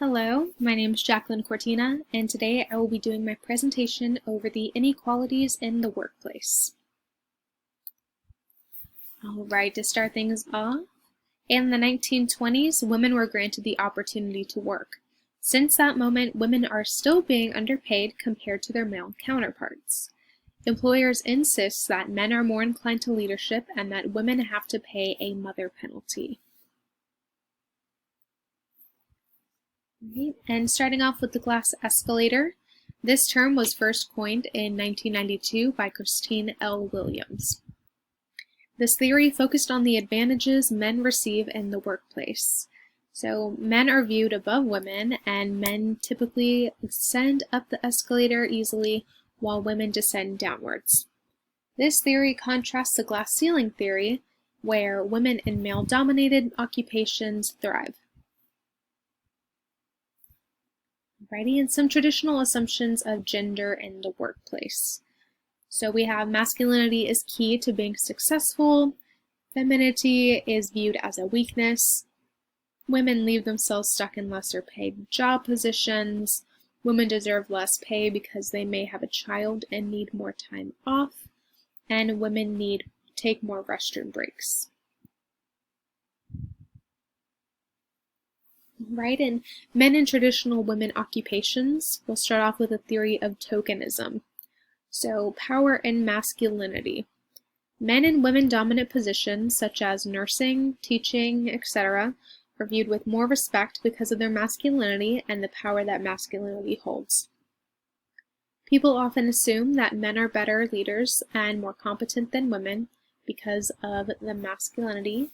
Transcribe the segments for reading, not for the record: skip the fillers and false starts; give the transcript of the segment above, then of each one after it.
Hello, my name is Jacqueline Cortina, and today I will be doing my presentation over the inequalities in the workplace. Alright, to start things off, in the 1920s, women were granted the opportunity to work. Since that moment, women are still being underpaid compared to their male counterparts. Employers insist that men are more inclined to leadership and that women have to pay a mother penalty. Right. And starting off with the glass escalator, this term was first coined in 1992 by Christine L. Williams. This theory focused on the advantages men receive in the workplace. So men are viewed above women, and men typically ascend up the escalator easily while women descend downwards. This theory contrasts the glass ceiling theory, where women in male-dominated occupations thrive. Alrighty, and some traditional assumptions of gender in the workplace. So we have masculinity is key to being successful, femininity is viewed as a weakness, women leave themselves stuck in lesser paid job positions, women deserve less pay because they may have a child and need more time off, and women take more restroom breaks. Right, and men in traditional women occupations, we'll start off with a theory of tokenism. So, power and masculinity. Men in women-dominant positions, such as nursing, teaching, etc., are viewed with more respect because of their masculinity and the power that masculinity holds. People often assume that men are better leaders and more competent than women because of the masculinity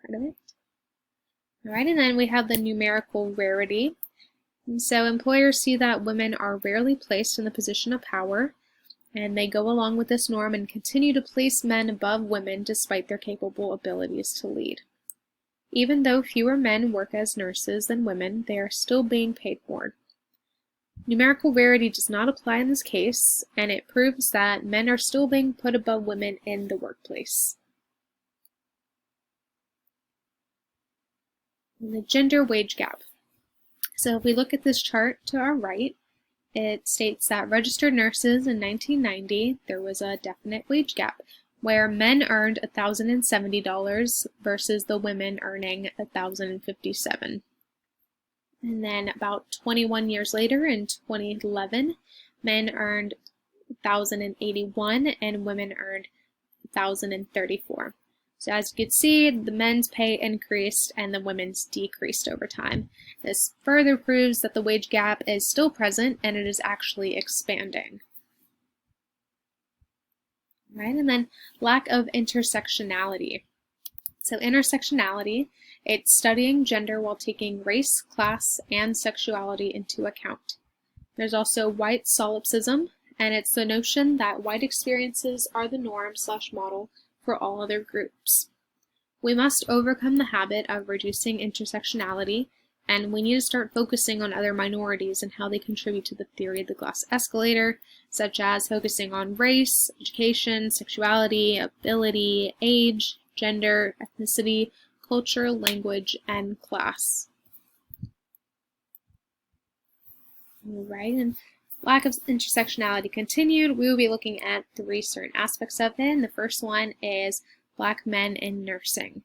part of it. Alright, and then we have the numerical rarity. And so employers see that women are rarely placed in the position of power, and they go along with this norm and continue to place men above women despite their capable abilities to lead. Even though fewer men work as nurses than women, they are still being paid more. Numerical rarity does not apply in this case, and it proves that men are still being put above women in the workplace. And the gender wage gap. So if we look at this chart to our right, it states that registered nurses in 1990, there was a definite wage gap where men earned $1,070 versus the women earning $1,057. And then about 21 years later, in 2011, men earned $1,081 and women earned $1,034. So as you can see, the men's pay increased and the women's decreased over time. This further proves that the wage gap is still present and it is actually expanding. Right, and then lack of intersectionality. So intersectionality, it's studying gender while taking race, class, and sexuality into account. There's also white solipsism, and it's the notion that white experiences are the norm/model for all other groups. We must overcome the habit of reducing intersectionality, and we need to start focusing on other minorities and how they contribute to the theory of the glass escalator, such as focusing on race, education, sexuality, ability, age, gender, ethnicity, culture, language, and class. Alright, and lack of intersectionality continued. We will be looking at three certain aspects of it. And the first one is Black men in nursing.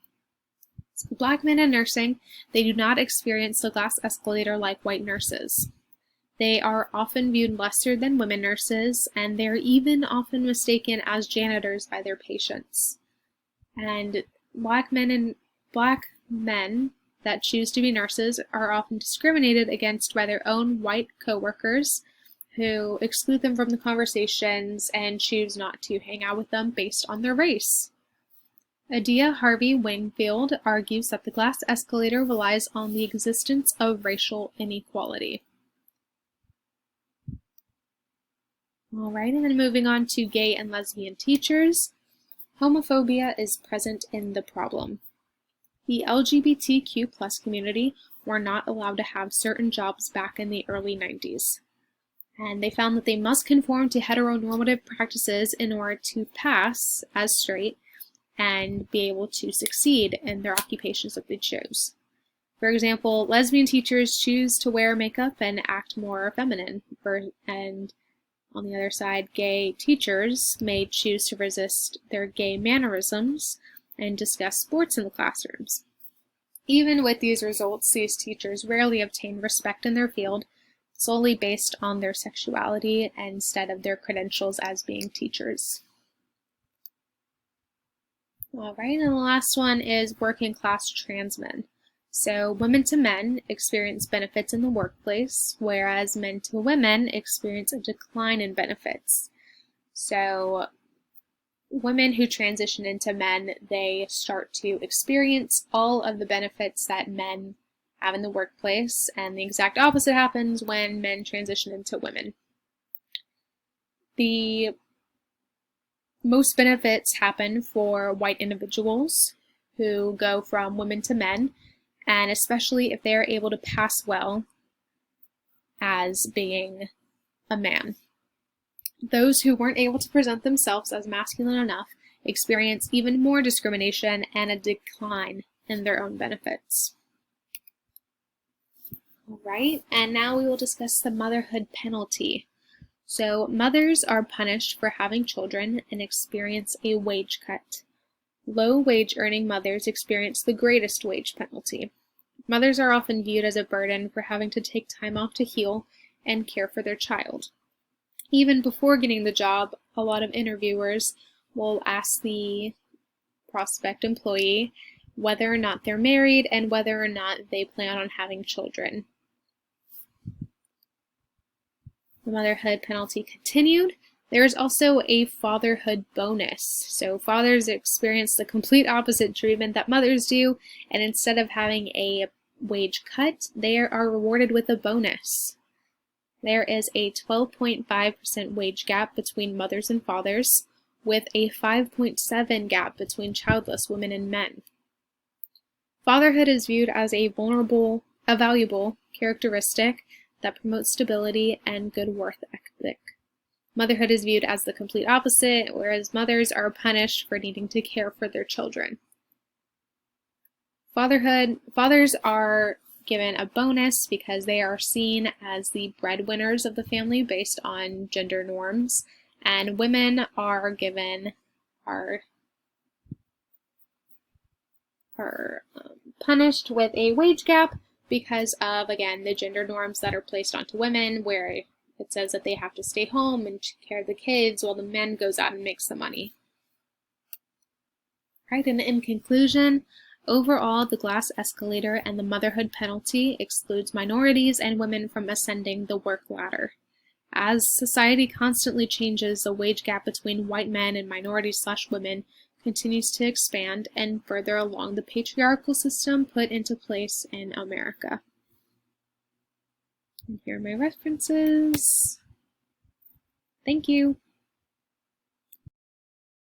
So Black men in nursing, they do not experience the glass escalator like white nurses. They are often viewed lesser than women nurses, and they're even often mistaken as janitors by their patients. And Black men that choose to be nurses are often discriminated against by their own white coworkers, who exclude them from the conversations and choose not to hang out with them based on their race. Adia Harvey Wingfield argues that the glass escalator relies on the existence of racial inequality. Alright, and then moving on to gay and lesbian teachers. Homophobia is present in the problem. The LGBTQ+ community were not allowed to have certain jobs back in the early 90s. And they found that they must conform to heteronormative practices in order to pass as straight and be able to succeed in their occupations that they chose. For example, lesbian teachers choose to wear makeup and act more feminine, and on the other side, gay teachers may choose to resist their gay mannerisms and discuss sports in the classrooms. Even with these results, these teachers rarely obtain respect in their field solely based on their sexuality instead of their credentials as being teachers. All right, and the last one is working class trans men. So women to men experience benefits in the workplace, whereas men to women experience a decline in benefits. So women who transition into men, they start to experience all of the benefits that men have in the workplace, and the exact opposite happens when men transition into women. The most benefits happen for white individuals who go from women to men, and especially if they are able to pass well as being a man. Those who weren't able to present themselves as masculine enough experience even more discrimination and a decline in their own benefits. All right, and now we will discuss the motherhood penalty. So mothers are punished for having children and experience a wage cut. Low-wage earning mothers experience the greatest wage penalty. Mothers are often viewed as a burden for having to take time off to heal and care for their child. Even before getting the job, a lot of interviewers will ask the prospect employee whether or not they're married and whether or not they plan on having children. The motherhood penalty continued. There is also a fatherhood bonus. So fathers experience the complete opposite treatment that mothers do, and instead of having a wage cut, they are rewarded with a bonus. There is a 12.5% wage gap between mothers and fathers, with a 5.7% gap between childless women and men. Fatherhood is viewed as a valuable characteristic that promotes stability and good work ethic. Motherhood is viewed as the complete opposite, whereas mothers are punished for needing to care for their children. Fathers are given a bonus because they are seen as the breadwinners of the family based on gender norms, and women are punished with a wage gap because of, again, the gender norms that are placed onto women, where it says that they have to stay home and take care of the kids while the man goes out and makes the money. Right, and in conclusion, overall, the glass escalator and the motherhood penalty excludes minorities and women from ascending the work ladder. As society constantly changes, the wage gap between white men and minorities/women continues to expand and further along the patriarchal system put into place in America. And here are my references. Thank you.